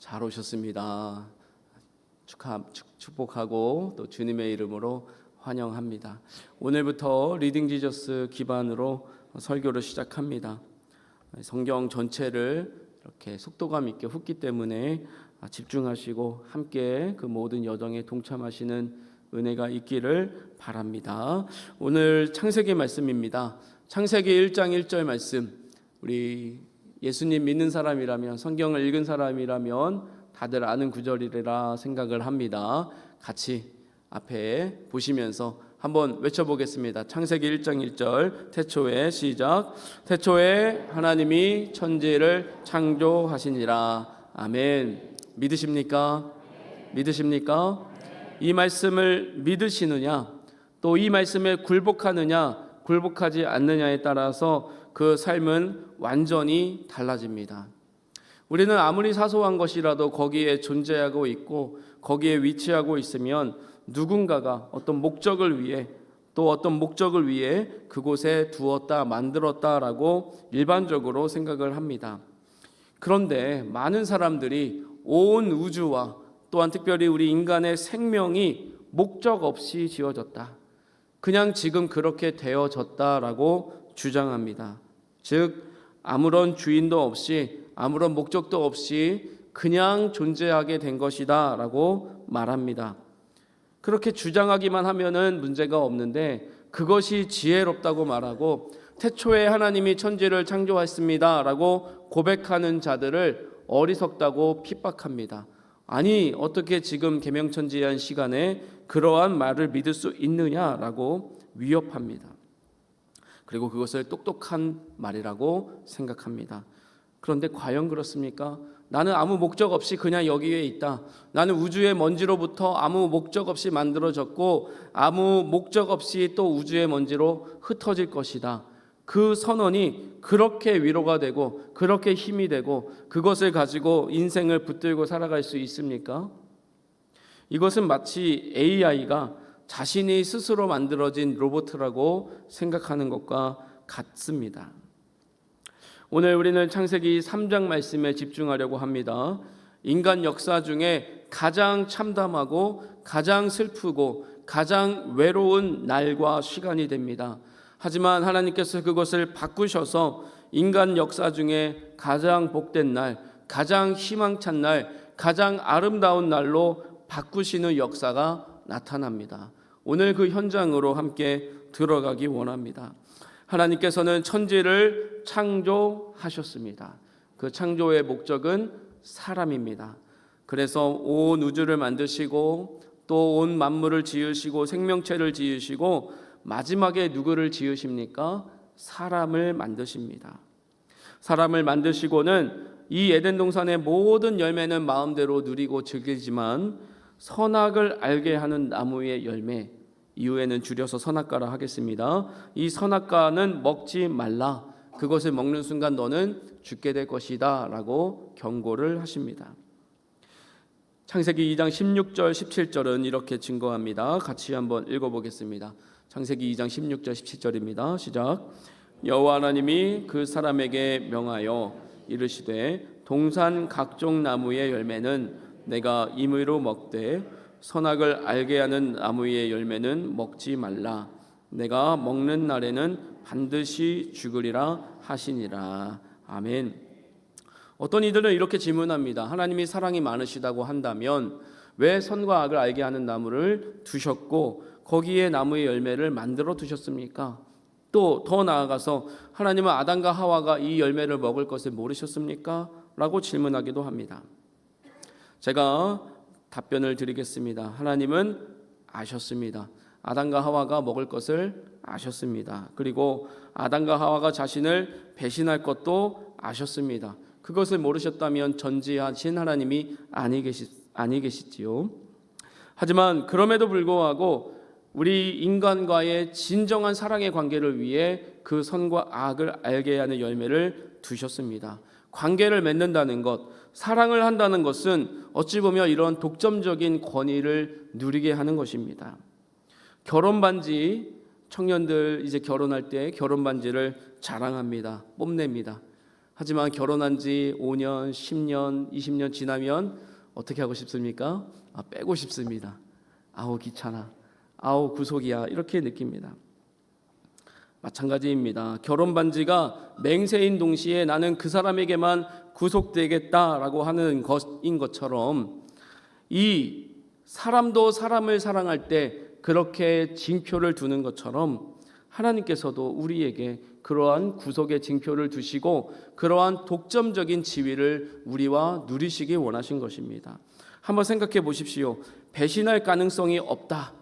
잘 오셨습니다. 축복하고 또 주님의 이름으로 환영합니다. 오늘부터 리딩 지저스 기반으로 설교를 시작합니다. 성경 전체를 이렇게 속도감 있게 훑기 때문에 집중하시고 함께 그 모든 여정에 동참하시는 은혜가 있기를 바랍니다. 오늘 창세기 말씀입니다. 창세기 1장 1절 말씀, 우리 예수님 믿는 사람이라면, 성경을 읽은 사람이라면 다들 아는 구절이라 생각을 합니다. 같이 앞에 보시면서 한번 외쳐보겠습니다. 창세기 1장 1절 태초에 시작. 태초에 하나님이 천지를 창조하시니라. 아멘. 믿으십니까? 믿으십니까? 이 말씀을 믿으시느냐, 또 이 말씀에 굴복하느냐, 굴복하지 않느냐에 따라서 그 삶은 완전히 달라집니다. 우리는 아무리 사소한 것이라도 거기에 존재하고 있고 거기에 위치하고 있으면 누군가가 어떤 목적을 위해, 또 어떤 목적을 위해 그곳에 두었다, 만들었다라고 일반적으로 생각을 합니다. 그런데 많은 사람들이 온 우주와 또한 특별히 우리 인간의 생명이 목적 없이 지어졌다, 그냥 지금 그렇게 되어졌다라고 주장합니다. 즉 아무런 주인도 없이 아무런 목적도 없이 그냥 존재하게 된 것이다 라고 말합니다. 그렇게 주장하기만 하면은 문제가 없는데, 그것이 지혜롭다고 말하고 태초에 하나님이 천지를 창조했습니다 라고 고백하는 자들을 어리석다고 핍박합니다. 아니, 어떻게 지금 계명천지한 시간에 그러한 말을 믿을 수 있느냐라고 위협합니다. 그리고 그것을 똑똑한 말이라고 생각합니다. 그런데 과연 그렇습니까? 나는 아무 목적 없이 그냥 여기에 있다. 나는 우주의 먼지로부터 아무 목적 없이 만들어졌고 아무 목적 없이 또 우주의 먼지로 흩어질 것이다. 그 선언이 그렇게 위로가 되고 그렇게 힘이 되고 그것을 가지고 인생을 붙들고 살아갈 수 있습니까? 이것은 마치 AI가 자신이 스스로 만들어진 로봇이라고 생각하는 것과 같습니다. 오늘 우리는 창세기 3장 말씀에 집중하려고 합니다. 인간 역사 중에 가장 참담하고 가장 슬프고 가장 외로운 날과 시간이 됩니다. 하지만 하나님께서 그것을 바꾸셔서 인간 역사 중에 가장 복된 날, 가장 희망찬 날, 가장 아름다운 날로 바꾸시는 역사가 나타납니다. 오늘 그 현장으로 함께 들어가기 원합니다. 하나님께서는 천지를 창조하셨습니다. 그 창조의 목적은 사람입니다. 그래서 온 우주를 만드시고 또 온 만물을 지으시고 생명체를 지으시고 마지막에 누구를 지으십니까? 사람을 만드십니다. 사람을 만드시고는 이 에덴 동산의 모든 열매는 마음대로 누리고 즐기지만 선악을 알게 하는 나무의 열매, 이후에는 줄여서 선악과라 하겠습니다. 이 선악과는 먹지 말라. 그것을 먹는 순간 너는 죽게 될 것이다 라고 경고를 하십니다. 창세기 2장 16절 17절은 이렇게 증거합니다. 같이 한번 읽어보겠습니다. 창세기 2장 16절 17절입니다. 시작. 여호와 하나님이 그 사람에게 명하여 이르시되 동산 각종 나무의 열매는 내가 임의로 먹되 선악을 알게 하는 나무의 열매는 먹지 말라. 내가 먹는 날에는 반드시 죽으리라 하시니라. 아멘. 어떤 이들은 이렇게 질문합니다. 하나님이 사랑이 많으시다고 한다면 왜 선과 악을 알게 하는 나무를 두셨고 거기에 나무의 열매를 만들어 두셨습니까? 또 더 나아가서 하나님은 아담과 하와가 이 열매를 먹을 것을 모르셨습니까? 라고 질문하기도 합니다. 제가 답변을 드리겠습니다. 하나님은 아셨습니다. 아담과 하와가 먹을 것을 아셨습니다. 그리고 아담과 하와가 자신을 배신할 것도 아셨습니다. 그것을 모르셨다면 전지하신 하나님이 아니 계시지요. 하지만 그럼에도 불구하고 우리 인간과의 진정한 사랑의 관계를 위해 그 선과 악을 알게 하는 열매를 두셨습니다. 관계를 맺는다는 것, 사랑을 한다는 것은 어찌 보면 이런 독점적인 권위를 누리게 하는 것입니다. 결혼 반지, 청년들 이제 결혼할 때 결혼 반지를 자랑합니다. 뽐냅니다. 하지만 결혼한 지 5년, 10년, 20년 지나면 어떻게 하고 싶습니까? 빼고 싶습니다. 아우 귀찮아, 아우 구속이야, 이렇게 느낍니다. 마찬가지입니다. 결혼 반지가 맹세인 동시에 나는 그 사람에게만 구속되겠다라고 하는 것인 것처럼, 이 사람도 사람을 사랑할 때 그렇게 징표를 두는 것처럼 하나님께서도 우리에게 그러한 구속의 징표를 두시고 그러한 독점적인 지위를 우리와 누리시기 원하신 것입니다. 한번 생각해 보십시오. 배신할 가능성이 없다,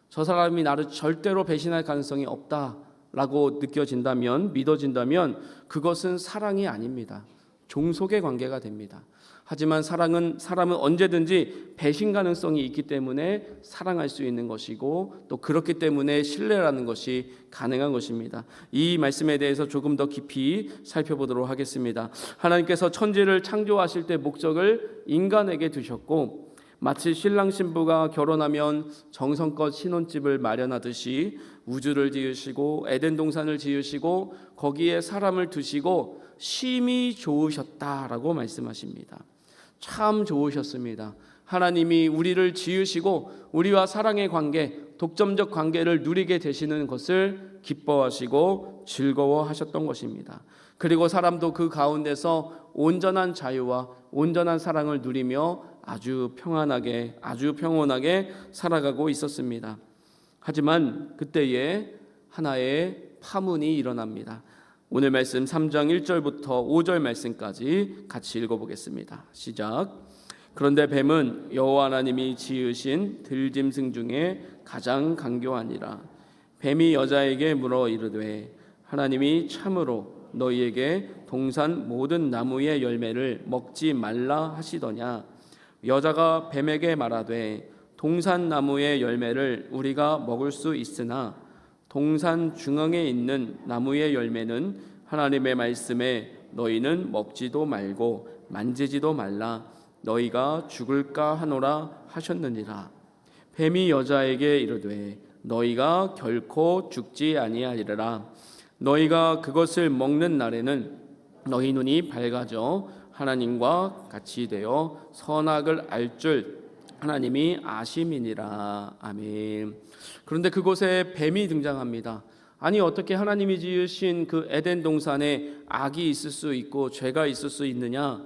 저 사람이 나를 절대로 배신할 가능성이 없다라고 느껴진다면, 믿어진다면 그것은 사랑이 아닙니다. 종속의 관계가 됩니다. 하지만 사람은 언제든지 배신 가능성이 있기 때문에 사랑할 수 있는 것이고, 또 그렇기 때문에 신뢰라는 것이 가능한 것입니다. 이 말씀에 대해서 조금 더 깊이 살펴보도록 하겠습니다. 하나님께서 천지를 창조하실 때 목적을 인간에게 두셨고, 마치 신랑 신부가 결혼하면 정성껏 신혼집을 마련하듯이 우주를 지으시고 에덴 동산을 지으시고 거기에 사람을 두시고 심히 좋으셨다라고 말씀하십니다. 참 좋으셨습니다. 하나님이 우리를 지으시고 우리와 사랑의 관계, 독점적 관계를 누리게 되시는 것을 기뻐하시고 즐거워하셨던 것입니다. 그리고 사람도 그 가운데서 온전한 자유와 온전한 사랑을 누리며 아주 평안하게, 아주 평온하게 살아가고 있었습니다. 하지만 그때에 하나의 파문이 일어납니다. 오늘 말씀 3장 1절부터 5절 말씀까지 같이 읽어보겠습니다. 시작. 그런데 뱀은 여호와 하나님이 지으신 들짐승 중에 가장 간교하니라. 뱀이 여자에게 물어 이르되 하나님이 참으로 너희에게 동산 모든 나무의 열매를 먹지 말라 하시더냐. 여자가 뱀에게 말하되 동산 나무의 열매를 우리가 먹을 수 있으나 동산 중앙에 있는 나무의 열매는 하나님의 말씀에 너희는 먹지도 말고 만지지도 말라 너희가 죽을까 하노라 하셨느니라. 뱀이 여자에게 이르되 너희가 결코 죽지 아니하리라. 너희가 그것을 먹는 날에는 너희 눈이 밝아져 하나님과 같이 되어 선악을 알 줄 하나님이 아심이니라. 아멘. 그런데 그곳에 뱀이 등장합니다. 아니 어떻게 하나님이 지으신 그 에덴 동산에 악이 있을 수 있고 죄가 있을 수 있느냐?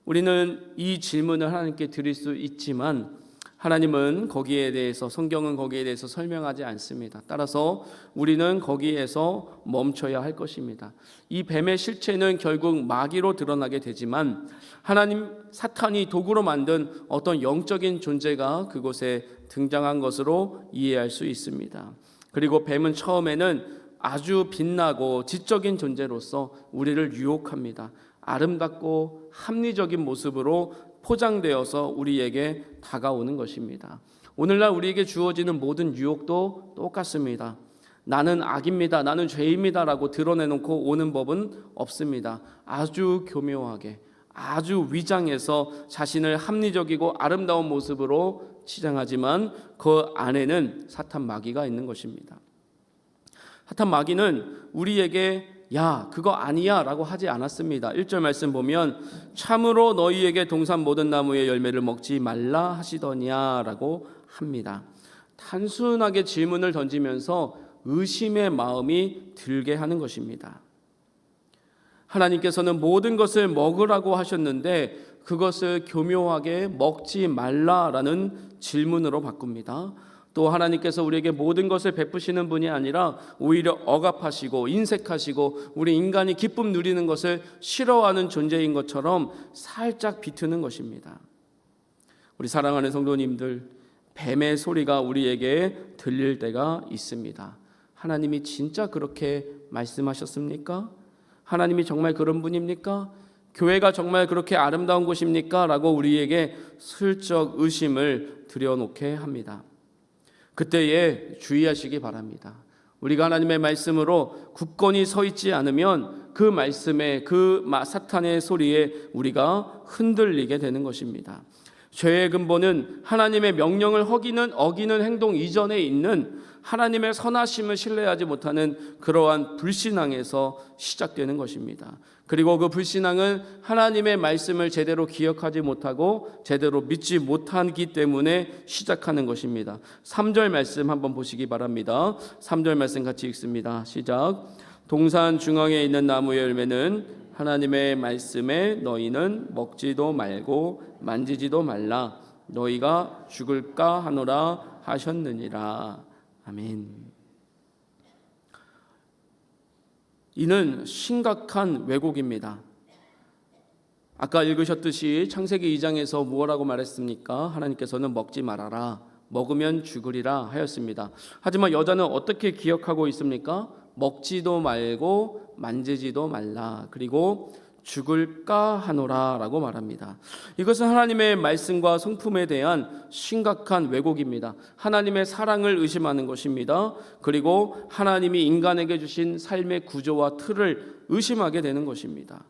우리는 이 질문을 하나님께 드릴 수 있지만 하나님은 거기에 대해서, 성경은 거기에 대해서 설명하지 않습니다. 따라서 우리는 거기에서 멈춰야 할 것입니다. 이 뱀의 실체는 결국 마귀로 드러나게 되지만 하나님, 사탄이 도구로 만든 어떤 영적인 존재가 그곳에 등장한 것으로 이해할 수 있습니다. 그리고 뱀은 처음에는 아주 빛나고 지적인 존재로서 우리를 유혹합니다. 아름답고 합리적인 모습으로 포장되어서 우리에게 다가오는 것입니다. 오늘날 우리에게 주어지는 모든 유혹도 똑같습니다. 나는 악입니다, 나는 죄입니다 라고 드러내놓고 오는 법은 없습니다. 아주 교묘하게, 아주 위장해서 자신을 합리적이고 아름다운 모습으로 치장하지만 그 안에는 사탄 마귀가 있는 것입니다. 사탄 마귀는 우리에게 야 그거 아니야 라고 하지 않았습니다. 1절 말씀 보면 참으로 너희에게 동산 모든 나무의 열매를 먹지 말라 하시더냐 라고 합니다. 단순하게 질문을 던지면서 의심의 마음이 들게 하는 것입니다. 하나님께서는 모든 것을 먹으라고 하셨는데 그것을 교묘하게 먹지 말라라는 질문으로 바꿉니다. 또 하나님께서 우리에게 모든 것을 베푸시는 분이 아니라 오히려 억압하시고 인색하시고 우리 인간이 기쁨 누리는 것을 싫어하는 존재인 것처럼 살짝 비트는 것입니다. 우리 사랑하는 성도님들, 뱀의 소리가 우리에게 들릴 때가 있습니다. 하나님이 진짜 그렇게 말씀하셨습니까? 하나님이 정말 그런 분입니까? 교회가 정말 그렇게 아름다운 곳입니까? 라고 우리에게 슬쩍 의심을 들여놓게 합니다. 그때에 주의하시기 바랍니다. 우리가 하나님의 말씀으로 굳건히 서 있지 않으면 그 말씀에, 그 사탄의 소리에 우리가 흔들리게 되는 것입니다. 죄의 근본은 하나님의 명령을 어기는 행동 이전에 있는 하나님의 선하심을 신뢰하지 못하는 그러한 불신앙에서 시작되는 것입니다. 그리고 그 불신앙은 하나님의 말씀을 제대로 기억하지 못하고 제대로 믿지 못하기 때문에 시작하는 것입니다. 3절 말씀 한번 보시기 바랍니다. 3절 말씀 같이 읽습니다. 시작. 동산 중앙에 있는 나무의 열매는 하나님의 말씀에 너희는 먹지도 말고 만지지도 말라. 너희가 죽을까 하노라 하셨느니라. 아멘. 이는 심각한 왜곡입니다. 아까 읽으셨듯이 창세기 2장에서 무엇라고 말했습니까? 하나님께서는 먹지 말아라, 먹으면 죽으리라 하였습니다. 하지만 여자는 어떻게 기억하고 있습니까? 먹지도 말고 만지지도 말라, 그리고 죽을까 하노라 라고 말합니다. 이것은 하나님의 말씀과 성품에 대한 심각한 왜곡입니다. 하나님의 사랑을 의심하는 것입니다. 그리고 하나님이 인간에게 주신 삶의 구조와 틀을 의심하게 되는 것입니다.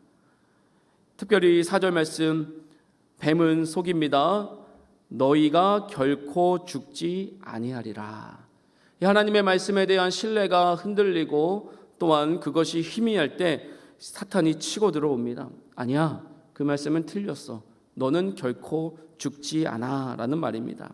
특별히 4절 말씀, 뱀은 속입니다. 너희가 결코 죽지 아니하리라. 하나님의 말씀에 대한 신뢰가 흔들리고 또한 그것이 희미할 때 사탄이 치고 들어옵니다. 아니야, 그 말씀은 틀렸어. 너는 결코 죽지 않아 라는 말입니다.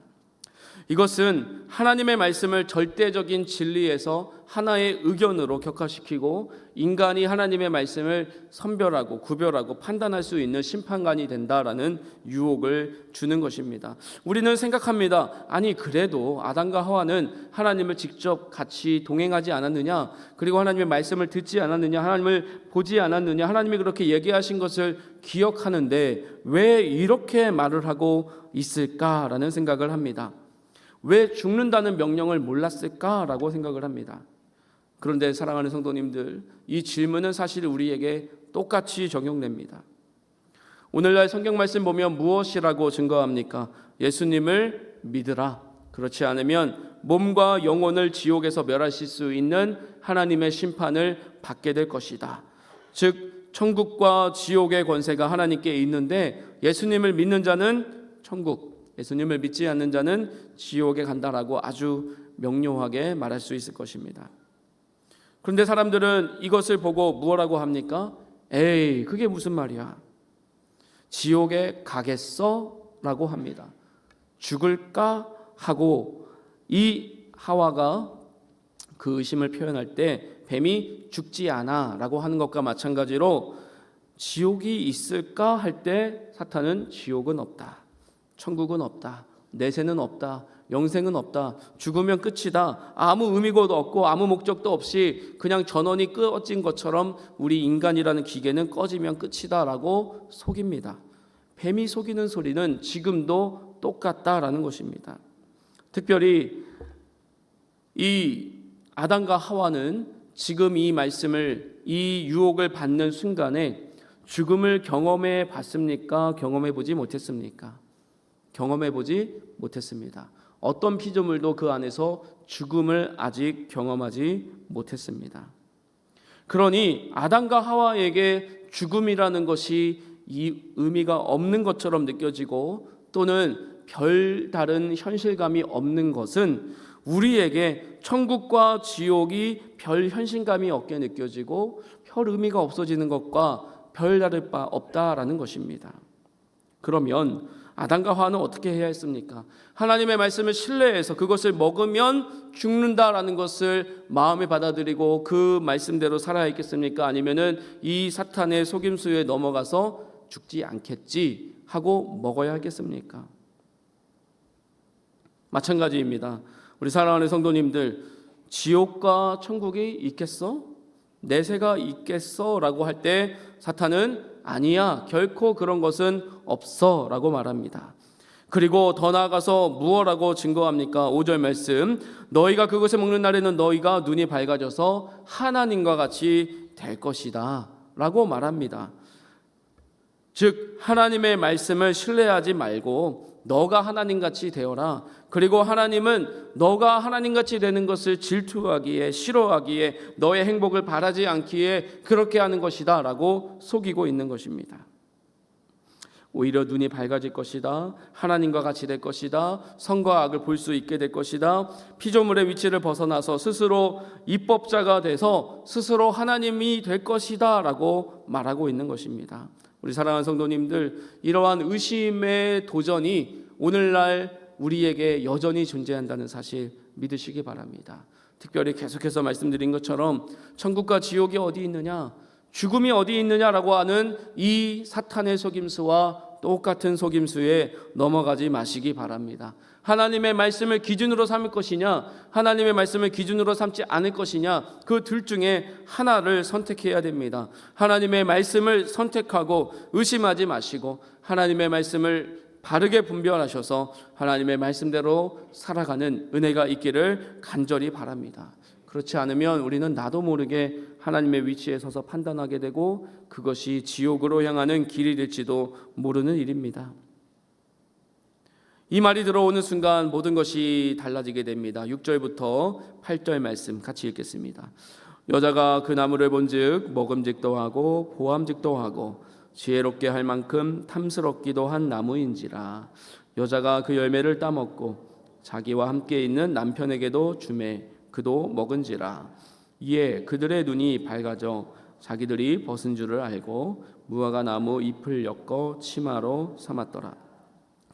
이것은 하나님의 말씀을 절대적인 진리에서 하나의 의견으로 격화시키고 인간이 하나님의 말씀을 선별하고 구별하고 판단할 수 있는 심판관이 된다라는 유혹을 주는 것입니다. 우리는 생각합니다. 아니 그래도 아담과 하와는 하나님을 직접 같이 동행하지 않았느냐, 그리고 하나님의 말씀을 듣지 않았느냐, 하나님을 보지 않았느냐, 하나님이 그렇게 얘기하신 것을 기억하는데 왜 이렇게 말을 하고 있을까라는 생각을 합니다. 왜 죽는다는 명령을 몰랐을까라고 생각을 합니다. 그런데 사랑하는 성도님들, 이 질문은 사실 우리에게 똑같이 적용됩니다. 오늘날 성경 말씀 보면 무엇이라고 증거합니까? 예수님을 믿으라. 그렇지 않으면 몸과 영혼을 지옥에서 멸하실 수 있는 하나님의 심판을 받게 될 것이다. 즉 천국과 지옥의 권세가 하나님께 있는데 예수님을 믿는 자는 천국, 예수님을 믿지 않는 자는 지옥에 간다라고 아주 명료하게 말할 수 있을 것입니다. 그런데 사람들은 이것을 보고 무엇라고 합니까? 에이, 그게 무슨 말이야? 지옥에 가겠어? 라고 합니다. 죽을까? 하고 이 하와가 그 의심을 표현할 때 뱀이 죽지 않아 라고 하는 것과 마찬가지로 지옥이 있을까? 할 때 사탄은 지옥은 없다, 천국은 없다, 내세는 없다, 영생은 없다, 죽으면 끝이다, 아무 의미도 없고 아무 목적도 없이 그냥 전원이 꺼진 것처럼 우리 인간이라는 기계는 꺼지면 끝이다 라고 속입니다. 뱀이 속이는 소리는 지금도 똑같다라는 것입니다. 특별히 이 아담과 하와는 지금 이 말씀을, 이 유혹을 받는 순간에 죽음을 경험해 봤습니까? 경험해 보지 못했습니까? 경험해 보지 못했습니다. 어떤 피조물도 그 안에서 죽음을 아직 경험하지 못했습니다. 그러니 아담과 하와에게 죽음이라는 것이 이 의미가 없는 것처럼 느껴지고 또는 별다른 현실감이 없는 것은 우리에게 천국과 지옥이 별 현실감이 없게 느껴지고 별 의미가 없어지는 것과 별다를 바 없다라는 것입니다. 그러면 아담과 하와는 어떻게 해야 했습니까? 하나님의 말씀을 신뢰해서 그것을 먹으면 죽는다라는 것을 마음에 받아들이고 그 말씀대로 살아야 했겠습니까? 아니면은 이 사탄의 속임수에 넘어가서 죽지 않겠지 하고 먹어야 하겠습니까? 마찬가지입니다. 우리 사랑하는 성도님들, 지옥과 천국이 있겠어? 내세가 있겠어? 라고 할 때 사탄은 아니야, 결코 그런 것은 없어 라고 말합니다. 그리고 더 나아가서 무엇라고 증거합니까? 5절 말씀, 너희가 그것을 먹는 날에는 너희가 눈이 밝아져서 하나님과 같이 될 것이다 라고 말합니다. 즉 하나님의 말씀을 신뢰하지 말고 너가 하나님같이 되어라. 그리고 하나님은 너가 하나님같이 되는 것을 질투하기에, 싫어하기에, 너의 행복을 바라지 않기에 그렇게 하는 것이다 라고 속이고 있는 것입니다. 오히려 눈이 밝아질 것이다. 하나님과 같이 될 것이다. 선과 악을 볼 수 있게 될 것이다. 피조물의 위치를 벗어나서 스스로 입법자가 돼서 스스로 하나님이 될 것이다 라고 말하고 있는 것입니다. 우리 사랑하는 성도님들, 이러한 의심의 도전이 오늘날 우리에게 여전히 존재한다는 사실 믿으시기 바랍니다. 특별히 계속해서 말씀드린 것처럼 천국과 지옥이 어디 있느냐, 죽음이 어디 있느냐라고 하는 이 사탄의 속임수와 똑같은 속임수에 넘어가지 마시기 바랍니다. 하나님의 말씀을 기준으로 삼을 것이냐, 하나님의 말씀을 기준으로 삼지 않을 것이냐, 그 둘 중에 하나를 선택해야 됩니다. 하나님의 말씀을 선택하고 의심하지 마시고 하나님의 말씀을 바르게 분별하셔서 하나님의 말씀대로 살아가는 은혜가 있기를 간절히 바랍니다. 그렇지 않으면 우리는 나도 모르게 하나님의 위치에 서서 판단하게 되고 그것이 지옥으로 향하는 길이 될지도 모르는 일입니다. 이 말이 들어오는 순간 모든 것이 달라지게 됩니다. 6절부터 8절 말씀 같이 읽겠습니다. 여자가 그 나무를 본즉 먹음직도 하고 보암직도 하고 지혜롭게 할 만큼 탐스럽기도 한 나무인지라. 여자가 그 열매를 따먹고 자기와 함께 있는 남편에게도 주매 그도 먹은지라. 이에 그들의 눈이 밝아져 자기들이 벗은 줄을 알고 무화과 나무 잎을 엮어 치마로 삼았더라.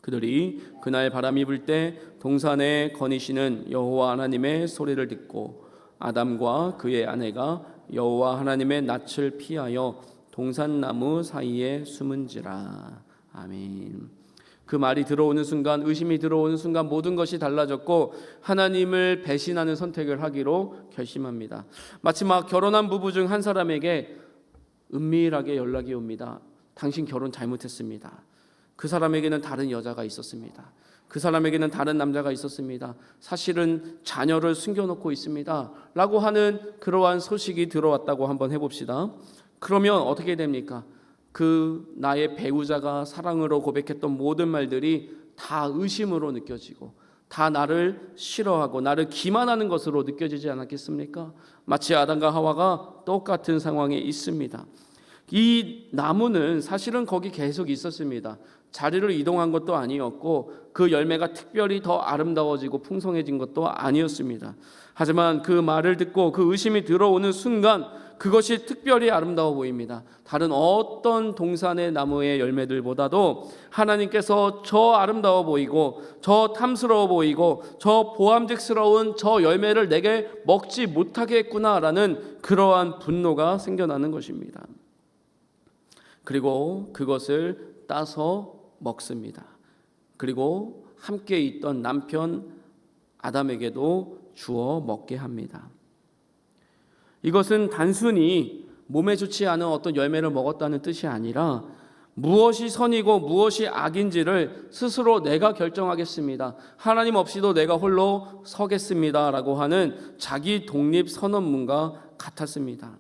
그들이 그날 바람이 불 때 동산에 거니시는 여호와 하나님의 소리를 듣고 아담과 그의 아내가 여호와 하나님의 낯을 피하여 동산나무 사이에 숨은지라. 아멘. 그 말이 들어오는 순간, 의심이 들어오는 순간 모든 것이 달라졌고 하나님을 배신하는 선택을 하기로 결심합니다. 마치 막 결혼한 부부 중 한 사람에게 은밀하게 연락이 옵니다. 당신 결혼 잘못했습니다. 그 사람에게는 다른 여자가 있었습니다. 그 사람에게는 다른 남자가 있었습니다. 사실은 자녀를 숨겨놓고 있습니다 라고 하는 그러한 소식이 들어왔다고 한번 해봅시다. 그러면 어떻게 됩니까? 그 나의 배우자가 사랑으로 고백했던 모든 말들이 다 의심으로 느껴지고 다 나를 싫어하고 나를 기만하는 것으로 느껴지지 않았겠습니까? 마치 아담과 하와가 똑같은 상황에 있습니다. 이 나무는 사실은 거기 계속 있었습니다. 자리를 이동한 것도 아니었고 그 열매가 특별히 더 아름다워지고 풍성해진 것도 아니었습니다. 하지만 그 말을 듣고 그 의심이 들어오는 순간 그것이 특별히 아름다워 보입니다. 다른 어떤 동산의 나무의 열매들보다도 하나님께서 저 아름다워 보이고 저 탐스러워 보이고 저 보암직스러운 저 열매를 내게 먹지 못하게 했구나라는 그러한 분노가 생겨나는 것입니다. 그리고 그것을 따서 먹습니다. 그리고 함께 있던 남편 아담에게도 주어 먹게 합니다. 이것은 단순히 몸에 좋지 않은 어떤 열매를 먹었다는 뜻이 아니라 무엇이 선이고 무엇이 악인지를 스스로 내가 결정하겠습니다. 하나님 없이도 내가 홀로 서겠습니다 라고 하는 자기 독립 선언문과 같았습니다.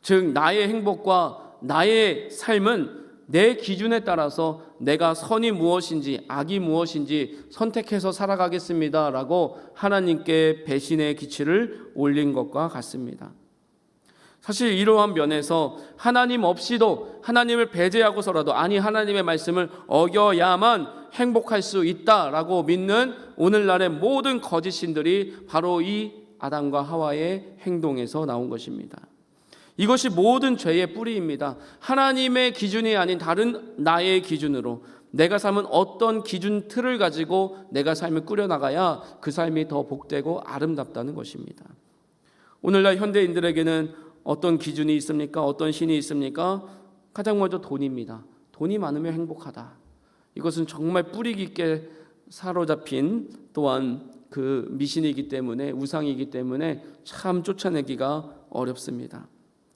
즉 나의 행복과 나의 삶은 내 기준에 따라서 내가 선이 무엇인지 악이 무엇인지 선택해서 살아가겠습니다 라고 하나님께 배신의 기치를 올린 것과 같습니다. 사실 이러한 면에서 하나님 없이도 하나님을 배제하고서라도 아니 하나님의 말씀을 어겨야만 행복할 수 있다라고 믿는 오늘날의 모든 거짓 신들이 바로 이 아담과 하와의 행동에서 나온 것입니다. 이것이 모든 죄의 뿌리입니다. 하나님의 기준이 아닌 다른 나의 기준으로 내가 삶은 어떤 기준 틀을 가지고 내가 삶을 꾸려나가야 그 삶이 더 복되고 아름답다는 것입니다. 오늘날 현대인들에게는 어떤 기준이 있습니까? 어떤 신이 있습니까? 가장 먼저 돈입니다. 돈이 많으면 행복하다. 이것은 정말 뿌리 깊게 사로잡힌 또한 그 미신이기 때문에 우상이기 때문에 참 쫓아내기가 어렵습니다.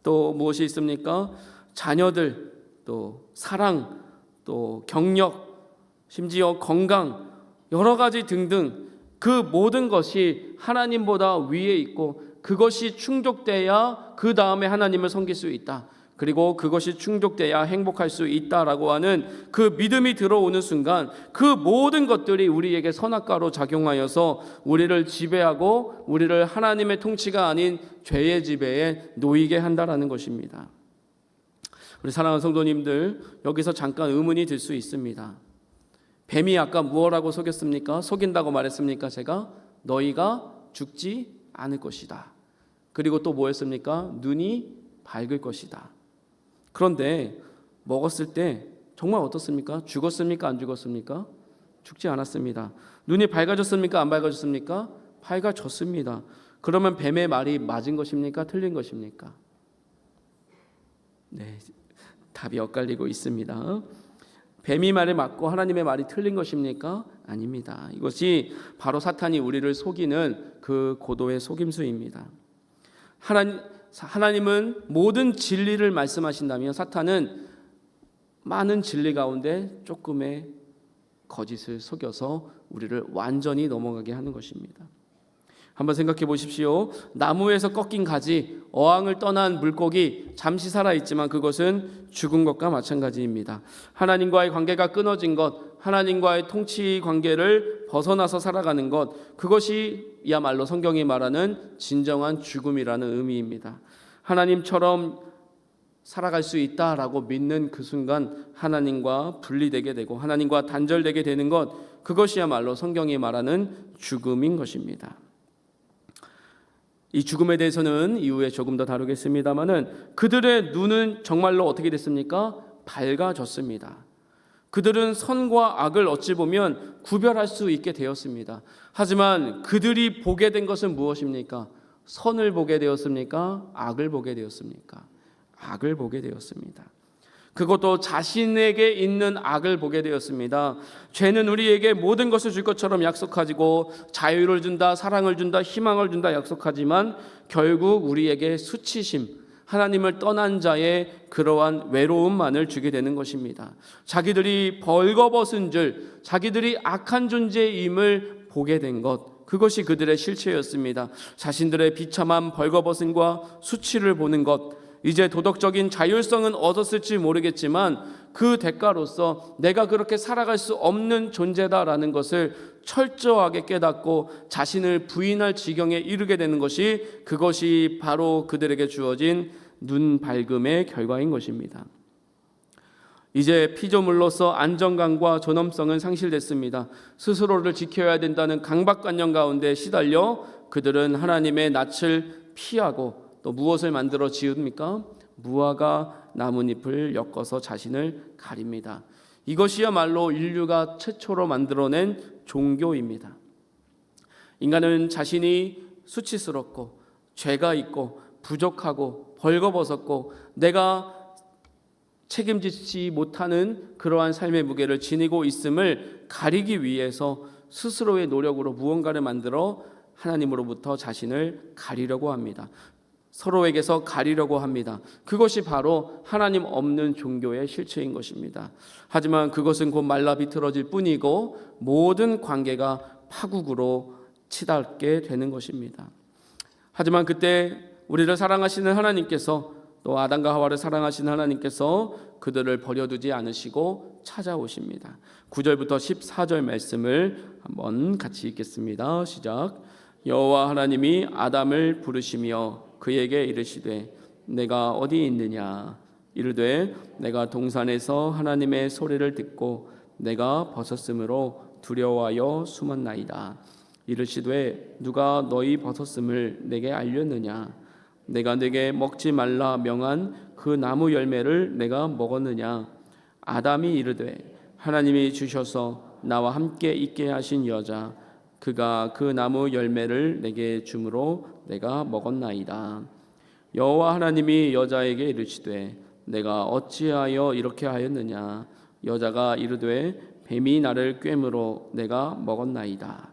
또 무엇이 있습니까? 자녀들, 또 사랑, 또 경력, 심지어 건강, 여러 가지 등등 그 모든 것이 하나님보다 위에 있고 그것이 충족돼야 그 다음에 하나님을 섬길 수 있다. 그리고 그것이 충족돼야 행복할 수 있다라고 하는 그 믿음이 들어오는 순간 그 모든 것들이 우리에게 선악과로 작용하여서 우리를 지배하고 우리를 하나님의 통치가 아닌 죄의 지배에 놓이게 한다라는 것입니다. 우리 사랑하는 성도님들, 여기서 잠깐 의문이 들 수 있습니다. 뱀이 아까 무엇라고 속였습니까? 속인다고 말했습니까? 제가 너희가 죽지 않을 것이다. 그리고 또 뭐였습니까? 눈이 밝을 것이다. 그런데 먹었을 때 정말 어떻습니까? 죽었습니까? 안 죽었습니까? 죽지 않았습니다. 눈이 밝아졌습니까? 안 밝아졌습니까? 밝아졌습니다. 그러면 뱀의 말이 맞은 것입니까? 틀린 것입니까? 네, 답이 엇갈리고 있습니다. 뱀이 말에 맞고 하나님의 말이 틀린 것입니까? 아닙니다. 이것이 바로 사탄이 우리를 속이는 그 고도의 속임수입니다. 하나님은 모든 진리를 말씀하신다면 사탄은 많은 진리 가운데 조금의 거짓을 속여서 우리를 완전히 넘어가게 하는 것입니다. 한번 생각해 보십시오. 나무에서 꺾인 가지, 어항을 떠난 물고기 잠시 살아있지만 그것은 죽은 것과 마찬가지입니다. 하나님과의 관계가 끊어진 것, 하나님과의 통치 관계를 벗어나서 살아가는 것, 그것이야말로 성경이 말하는 진정한 죽음이라는 의미입니다. 하나님처럼 살아갈 수 있다라고 믿는 그 순간 하나님과 분리되게 되고 하나님과 단절되게 되는 것, 그것이야말로 성경이 말하는 죽음인 것입니다. 이 죽음에 대해서는 이후에 조금 더 다루겠습니다만은 그들의 눈은 정말로 어떻게 됐습니까? 밝아졌습니다. 그들은 선과 악을 어찌 보면 구별할 수 있게 되었습니다. 하지만 그들이 보게 된 것은 무엇입니까? 선을 보게 되었습니까? 악을 보게 되었습니까? 악을 보게 되었습니다. 그것도 자신에게 있는 악을 보게 되었습니다. 죄는 우리에게 모든 것을 줄 것처럼 약속하고 자유를 준다, 사랑을 준다, 희망을 준다 약속하지만 결국 우리에게 수치심, 하나님을 떠난 자의 그러한 외로움만을 주게 되는 것입니다. 자기들이 벌거벗은 줄, 자기들이 악한 존재임을 보게 된 것, 그것이 그들의 실체였습니다. 자신들의 비참한 벌거벗음과 수치를 보는 것, 이제 도덕적인 자율성은 얻었을지 모르겠지만 그 대가로서 내가 그렇게 살아갈 수 없는 존재다라는 것을 철저하게 깨닫고 자신을 부인할 지경에 이르게 되는 것이, 그것이 바로 그들에게 주어진 눈 밝음의 결과인 것입니다. 이제 피조물로서 안정감과 존엄성은 상실됐습니다. 스스로를 지켜야 된다는 강박관념 가운데 시달려 그들은 하나님의 낯을 피하고 또 무엇을 만들어 지읍니까? 무화과 나뭇잎을 엮어서 자신을 가립니다. 이것이야말로 인류가 최초로 만들어낸 종교입니다. 인간은 자신이 수치스럽고 죄가 있고 부족하고 벌거벗었고 내가 책임지지 못하는 그러한 삶의 무게를 지니고 있음을 가리기 위해서 스스로의 노력으로 무언가를 만들어 하나님으로부터 자신을 가리려고 합니다. 서로에게서 가리려고 합니다. 그것이 바로 하나님 없는 종교의 실체인 것입니다. 하지만 그것은 곧 말라 비틀어질 뿐이고 모든 관계가 파국으로 치닫게 되는 것입니다. 하지만 그때 우리를 사랑하시는 하나님께서, 또 아담과 하와를 사랑하시는 하나님께서 그들을 버려두지 않으시고 찾아오십니다. 9절부터 14절 말씀을 한번 같이 읽겠습니다. 시작. 여호와 하나님이 아담을 부르시며 그에게 이르시되 내가 어디 있느냐? 이르되 내가 동산에서 하나님의 소리를 듣고 내가 벗었으므로 두려워하여 숨었나이다. 이르시되 누가 너희 벗었음을 내게 알렸느냐? 내가 네게 먹지 말라 명한 그 나무 열매를 내가 먹었느냐? 아담이 이르되 하나님이 주셔서 나와 함께 있게 하신 여자, 그가 그 나무 열매를 내게 주므로 내가 먹었나이다. 여호와 하나님이 여자에게 이르시되 내가 어찌하여 이렇게 하였느냐? 여자가 이르되 뱀이 나를 꿰므로 내가 먹었나이다.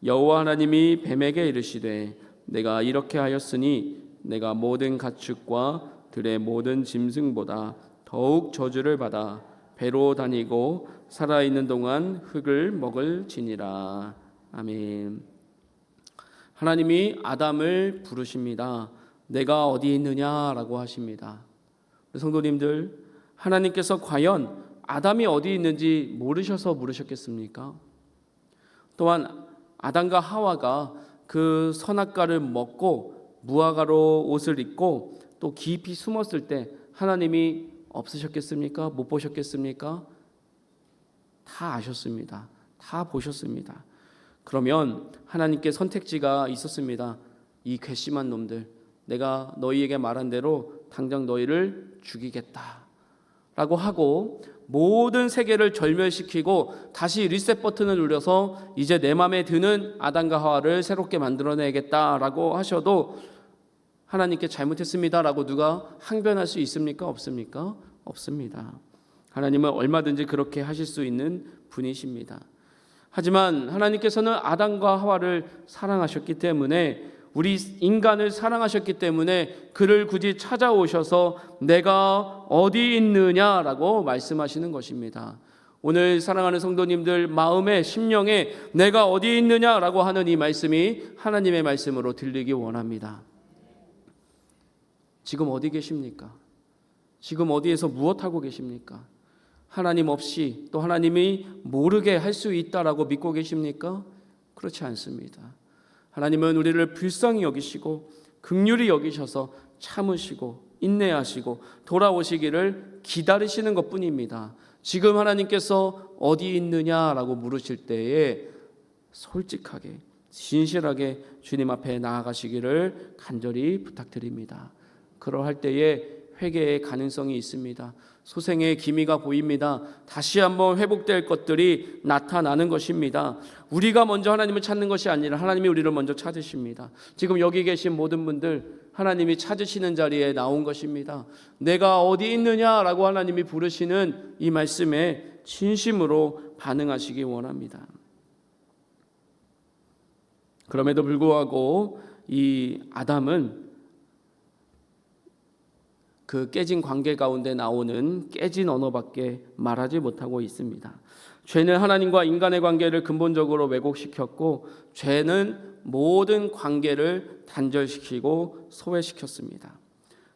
여호와 하나님이 뱀에게 이르시되 내가 이렇게 하였으니 내가 모든 가축과 들의 모든 짐승보다 더욱 저주를 받아 배로 다니고 살아있는 동안 흙을 먹을지니라. 아멘. 하나님이 아담을 부르십니다. 내가 어디 있느냐라고 하십니다. 성도님들, 하나님께서 과연 아담이 어디 있는지 모르셔서 물으셨겠습니까? 또한 아담과 하와가 그 선악과를 먹고 무화과로 옷을 입고 또 깊이 숨었을 때 하나님이 없으셨겠습니까? 못 보셨겠습니까? 다 아셨습니다. 다 보셨습니다. 그러면 하나님께 선택지가 있었습니다. 이 괘씸한 놈들, 내가 너희에게 말한 대로 당장 너희를 죽이겠다 라고 하고 모든 세계를 절멸시키고 다시 리셋 버튼을 눌러서 이제 내 마음에 드는 아담과 하와를 새롭게 만들어내겠다라고 하셔도 하나님께 잘못했습니다라고 누가 항변할 수 있습니까? 없습니까? 없습니다. 하나님은 얼마든지 그렇게 하실 수 있는 분이십니다. 하지만 하나님께서는 아담과 하와를 사랑하셨기 때문에, 우리 인간을 사랑하셨기 때문에 그를 굳이 찾아오셔서 내가 어디 있느냐라고 말씀하시는 것입니다. 오늘 사랑하는 성도님들 마음에, 심령에 내가 어디 있느냐라고 하는 이 말씀이 하나님의 말씀으로 들리기 원합니다. 지금 어디 계십니까? 지금 어디에서 무엇하고 계십니까? 하나님 없이 또 하나님이 모르게 할 수 있다라고 믿고 계십니까? 그렇지 않습니다. 하나님은 우리를 불쌍히 여기시고 긍휼히 여기셔서 참으시고 인내하시고 돌아오시기를 기다리시는 것뿐입니다. 지금 하나님께서 어디 있느냐라고 물으실 때에 솔직하게 진실하게 주님 앞에 나아가시기를 간절히 부탁드립니다. 그러할 때에 회개의 가능성이 있습니다. 소생의 기미가 보입니다. 다시 한번 회복될 것들이 나타나는 것입니다. 우리가 먼저 하나님을 찾는 것이 아니라 하나님이 우리를 먼저 찾으십니다. 지금 여기 계신 모든 분들 하나님이 찾으시는 자리에 나온 것입니다. 내가 어디 있느냐라고 하나님이 부르시는 이 말씀에 진심으로 반응하시기 원합니다. 그럼에도 불구하고 이 아담은 그 깨진 관계 가운데 나오는 깨진 언어밖에 말하지 못하고 있습니다. 죄는 하나님과 인간의 관계를 근본적으로 왜곡시켰고, 죄는 모든 관계를 단절시키고 소외시켰습니다.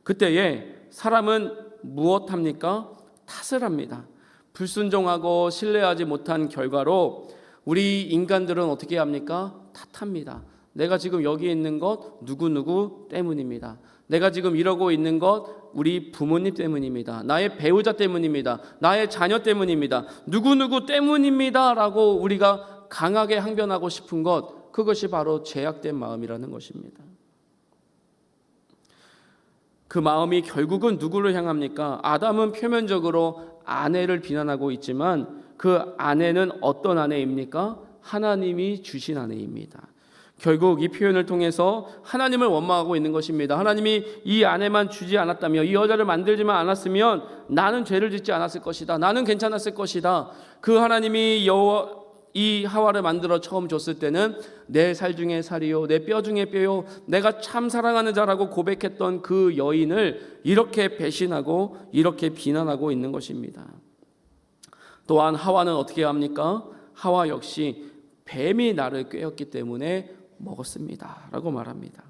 그때에 사람은 무엇합니까? 탓을 합니다. 불순종하고 신뢰하지 못한 결과로 우리 인간들은 어떻게 합니까? 탓합니다. 내가 지금 여기 있는 것 누구누구 때문입니다. 내가 지금 이러고 있는 것 우리 부모님 때문입니다. 나의 배우자 때문입니다. 나의 자녀 때문입니다. 누구누구 때문입니다 라고 우리가 강하게 항변하고 싶은 것, 그것이 바로 죄악된 마음이라는 것입니다. 그 마음이 결국은 누구를 향합니까? 아담은 표면적으로 아내를 비난하고 있지만 그 아내는 어떤 아내입니까? 하나님이 주신 아내입니다. 결국 이 표현을 통해서 하나님을 원망하고 있는 것입니다. 하나님이 이 아내만 주지 않았다면, 이 여자를 만들지만 않았으면 나는 죄를 짓지 않았을 것이다. 나는 괜찮았을 것이다. 그 하나님이 이 하와를 만들어 처음 줬을 때는 내 살 중에 살이요 내 뼈 중에 뼈요 내가 참 사랑하는 자라고 고백했던 그 여인을 이렇게 배신하고 이렇게 비난하고 있는 것입니다. 또한 하와는 어떻게 합니까? 하와 역시 뱀이 나를 꿰었기 때문에 먹었습니다 라고 말합니다.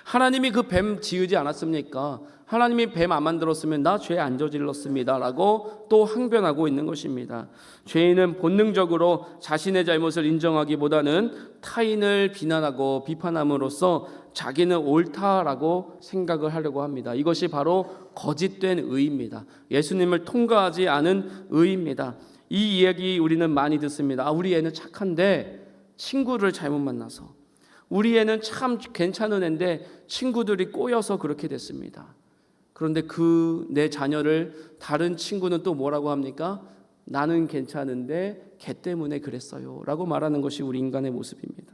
하나님이 그 뱀 지으지 않았습니까? 하나님이 뱀 안 만들었으면 나 죄 안 저질렀습니다 라고 또 항변하고 있는 것입니다. 죄인은 본능적으로 자신의 잘못을 인정하기보다는 타인을 비난하고 비판함으로써 자기는 옳다라고 생각을 하려고 합니다. 이것이 바로 거짓된 의입니다. 예수님을 통과하지 않은 의입니다. 이 이야기 우리는 많이 듣습니다. 우리 애는 착한데 친구를 잘못 만나서, 우리 애는 참 괜찮은 애인데 친구들이 꼬여서 그렇게 됐습니다. 그런데 내 자녀를 다른 친구는 또 뭐라고 합니까? 나는 괜찮은데 걔 때문에 그랬어요 라고 말하는 것이 우리 인간의 모습입니다.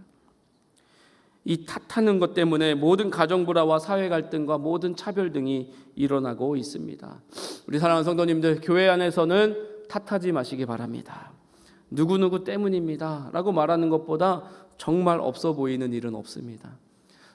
이 탓하는 것 때문에 모든 가정 불화와 사회 갈등과 모든 차별 등이 일어나고 있습니다. 우리 사랑하는 성도님들, 교회 안에서는 탓하지 마시기 바랍니다. 누구누구 때문입니다 라고 말하는 것보다 정말 없어 보이는 일은 없습니다.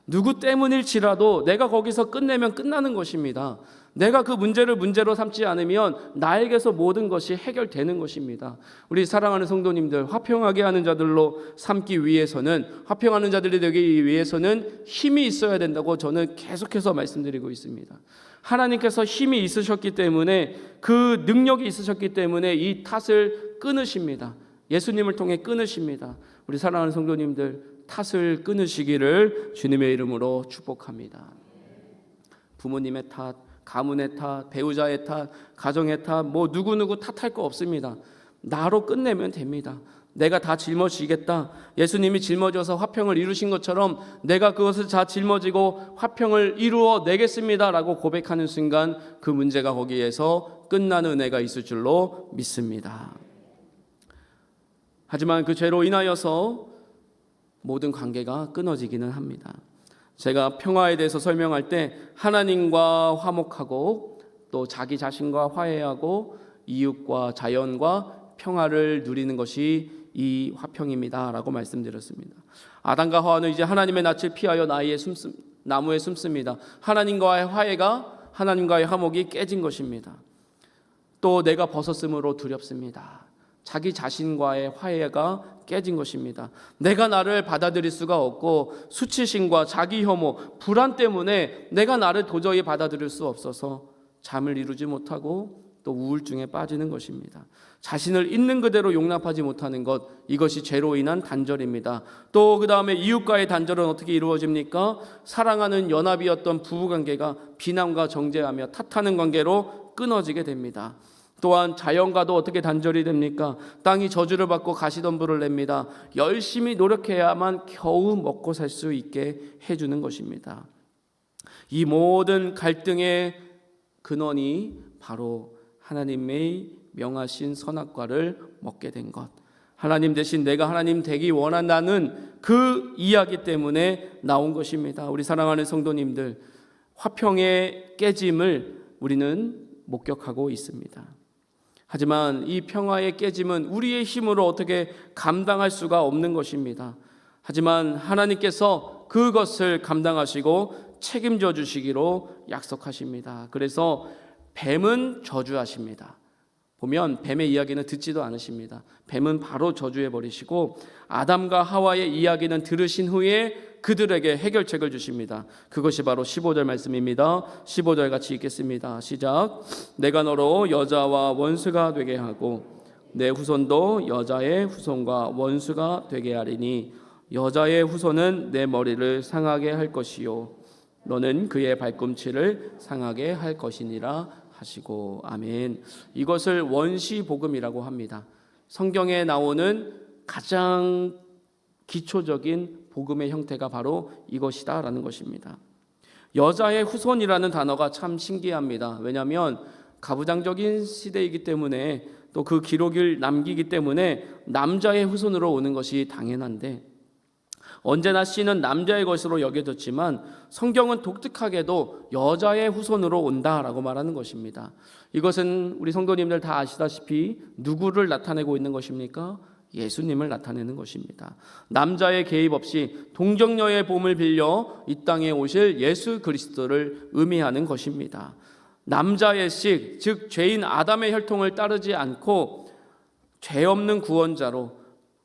누구 때문일지라도 내가 거기서 끝내면 끝나는 것입니다. 내가 그 문제를 문제로 삼지 않으면 나에게서 모든 것이 해결되는 것입니다. 우리 사랑하는 성도님들, 화평하게 하는 자들로 삼기 위해서는, 화평하는 자들이 되기 위해서는 힘이 있어야 된다고 저는 계속해서 말씀드리고 있습니다. 하나님께서 힘이 있으셨기 때문에, 그 능력이 있으셨기 때문에 이 탓을 끊으십니다. 예수님을 통해 끊으십니다. 우리 사랑하는 성도님들, 탓을 끊으시기를 주님의 이름으로 축복합니다. 부모님의 탓, 가문의 탓, 배우자의 탓, 가정의 탓, 뭐 누구누구 탓할 거 없습니다. 나로 끝내면 됩니다. 내가 다 짊어지겠다. 예수님이 짊어져서 화평을 이루신 것처럼 내가 그것을 다 짊어지고 화평을 이루어 내겠습니다 라고 고백하는 순간 그 문제가 거기에서 끝나는 은혜가 있을 줄로 믿습니다. 하지만 그 죄로 인하여서 모든 관계가 끊어지기는 합니다. 제가 평화에 대해서 설명할 때 하나님과 화목하고 또 자기 자신과 화해하고 이웃과 자연과 평화를 누리는 것이 이 화평입니다 라고 말씀드렸습니다. 아담과 하와는 이제 하나님의 낯을 피하여 나무에 숨습니다. 하나님과의 화해가, 하나님과의 화목이 깨진 것입니다. 또 내가 벗었으므로 두렵습니다. 자기 자신과의 화해가 깨진 것입니다. 내가 나를 받아들일 수가 없고 수치심과 자기 혐오, 불안 때문에 내가 나를 도저히 받아들일 수 없어서 잠을 이루지 못하고 또 우울증에 빠지는 것입니다. 자신을 있는 그대로 용납하지 못하는 것, 이것이 죄로 인한 단절입니다. 또 그 다음에 이웃과의 단절은 어떻게 이루어집니까? 사랑하는 연합이었던 부부관계가 비난과 정죄하며 탓하는 관계로 끊어지게 됩니다. 또한 자연과도 어떻게 단절이 됩니까? 땅이 저주를 받고 가시덤불을 냅니다. 열심히 노력해야만 겨우 먹고 살 수 있게 해주는 것입니다. 이 모든 갈등의 근원이 바로 하나님의 명하신 선악과를 먹게 된 것, 하나님 대신 내가 하나님 되기 원한다는 그 이야기 때문에 나온 것입니다. 우리 사랑하는 성도님들, 화평의 깨짐을 우리는 목격하고 있습니다. 하지만 이 평화의 깨짐은 우리의 힘으로 어떻게 감당할 수가 없는 것입니다. 하지만 하나님께서 그것을 감당하시고 책임져 주시기로 약속하십니다. 그래서 뱀은 저주하십니다. 보면 뱀의 이야기는 듣지도 않으십니다. 뱀은 바로 저주해 버리시고 아담과 하와의 이야기는 들으신 후에 그들에게 해결책을 주십니다. 그것이 바로 15절 말씀입니다. 15절 같이 읽겠습니다. 시작. 내가 너로 여자와 원수가 되게 하고 내 후손도 여자의 후손과 원수가 되게 하리니 여자의 후손은 내 머리를 상하게 할 것이요 너는 그의 발꿈치를 상하게 할 것이니라 하시고. 아멘. 이것을 원시복음이라고 합니다. 성경에 나오는 가장 기초적인 복음의 형태가 바로 이것이다라는 것입니다. 여자의 후손이라는 단어가 참 신기합니다. 왜냐하면 가부장적인 시대이기 때문에 또 그 기록을 남기기 때문에 남자의 후손으로 오는 것이 당연한데 언제나 씨는 남자의 것으로 여겨졌지만 성경은 독특하게도 여자의 후손으로 온다라고 말하는 것입니다. 이것은 우리 성도님들 다 아시다시피 누구를 나타내고 있는 것입니까? 예수님을 나타내는 것입니다. 남자의 개입 없이 동정녀의 봄을 빌려 이 땅에 오실 예수 그리스도를 의미하는 것입니다. 남자의 식, 즉 죄인 아담의 혈통을 따르지 않고 죄 없는 구원자로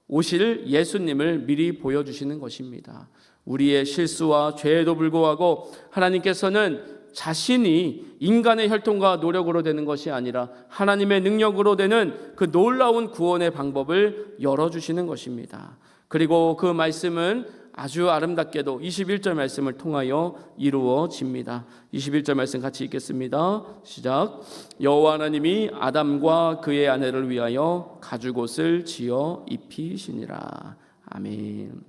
오실 예수님을 미리 보여주시는 것입니다. 우리의 실수와 죄에도 불구하고 하나님께서는 자신이 인간의 혈통과 노력으로 되는 것이 아니라 하나님의 능력으로 되는 그 놀라운 구원의 방법을 열어주시는 것입니다. 그리고 그 말씀은 아주 아름답게도 21절 말씀을 통하여 이루어집니다. 21절 말씀 같이 읽겠습니다. 시작. 여호와 하나님이 아담과 그의 아내를 위하여 가죽옷을 지어 입히시니라. 아멘.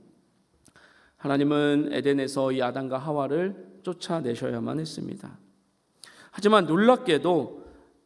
하나님은 에덴에서 이 아담과 하와를 쫓아내셔야만 했습니다. 하지만 놀랍게도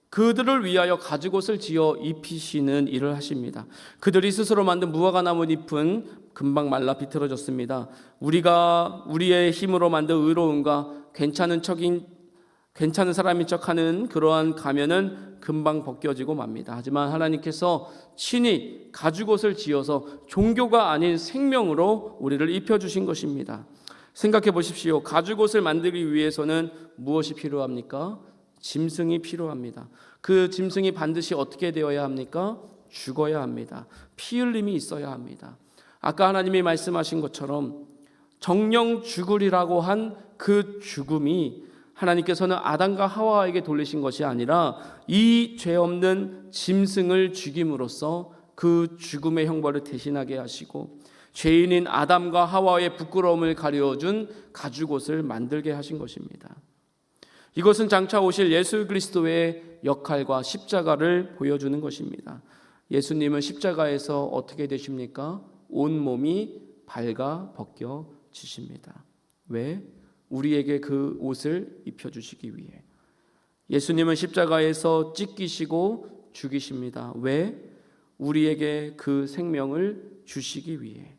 그들을 위하여 가죽옷을 지어 입히시는 일을 하십니다. 그들이 스스로 만든 무화과 나무 잎은 금방 말라 비틀어졌습니다. 우리가 우리의 힘으로 만든 의로움과 괜찮은 사람인 척하는 그러한 가면은 금방 벗겨지고 맙니다. 하지만 하나님께서 친히 가죽옷을 지어서 종교가 아닌 생명으로 우리를 입혀주신 것입니다. 생각해 보십시오. 가죽옷을 만들기 위해서는 무엇이 필요합니까? 짐승이 필요합니다. 그 짐승이 반드시 어떻게 되어야 합니까? 죽어야 합니다. 피 흘림이 있어야 합니다. 아까 하나님이 말씀하신 것처럼 정령 죽으리라고 한 그 죽음이 하나님께서는 아담과 하와에게 돌리신 것이 아니라 이 죄 없는 짐승을 죽임으로써 그 죽음의 형벌을 대신하게 하시고 죄인인 아담과 하와의 부끄러움을 가려준 가죽옷을 만들게 하신 것입니다. 이것은 장차 오실 예수 그리스도의 역할과 십자가를 보여주는 것입니다. 예수님은 십자가에서 어떻게 되십니까? 온몸이 발가 벗겨지십니다. 왜? 우리에게 그 옷을 입혀주시기 위해. 예수님은 십자가에서 찢기시고 죽이십니다. 왜? 우리에게 그 생명을 주시기 위해.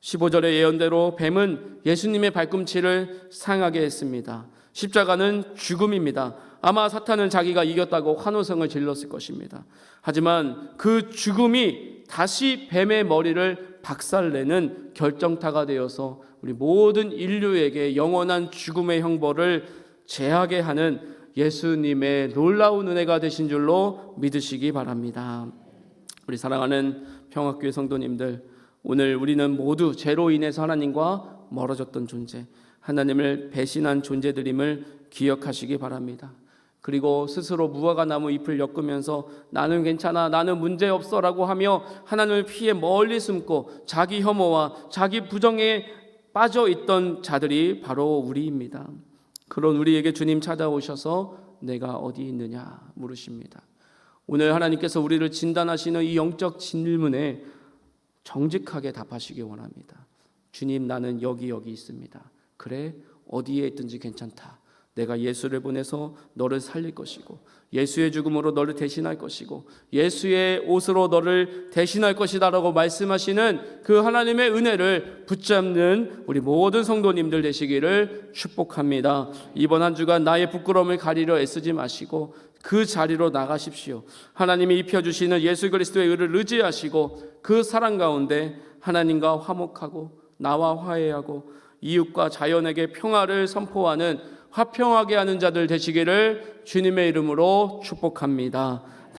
15절의 예언대로 뱀은 예수님의 발꿈치를 상하게 했습니다. 십자가는 죽음입니다. 아마 사탄은 자기가 이겼다고 환호성을 질렀을 것입니다. 하지만 그 죽음이 다시 뱀의 머리를 박살내는 결정타가 되어서 우리 모든 인류에게 영원한 죽음의 형벌을 제하게 하는 예수님의 놀라운 은혜가 되신 줄로 믿으시기 바랍니다. 우리 사랑하는 평화교회 성도님들, 오늘 우리는 모두 죄로 인해서 하나님과 멀어졌던 존재, 하나님을 배신한 존재들임을 기억하시기 바랍니다. 그리고 스스로 무화과 나무 잎을 엮으면서 나는 괜찮아, 나는 문제없어 라고 하며 하나님을 피해 멀리 숨고 자기 혐오와 자기 부정에 빠져 있던 자들이 바로 우리입니다. 그런 우리에게 주님 찾아오셔서 내가 어디 있느냐 물으십니다. 오늘 하나님께서 우리를 진단하시는 이 영적 질문에 정직하게 답하시기 원합니다. 주님, 나는 여기 있습니다. 그래, 어디에 있든지 괜찮다. 내가 예수를 보내서 너를 살릴 것이고 예수의 죽음으로 너를 대신할 것이고 예수의 옷으로 너를 대신할 것이다 라고 말씀하시는 그 하나님의 은혜를 붙잡는 우리 모든 성도님들 되시기를 축복합니다. 이번 한 주간 나의 부끄러움을 가리려 애쓰지 마시고 그 자리로 나가십시오. 하나님이 입혀주시는 예수 그리스도의 의를 의지하시고 그 사랑 가운데 하나님과 화목하고 나와 화해하고 이웃과 자연에게 평화를 선포하는 화평하게 하는 자들 되시기를 주님의 이름으로 축복합니다.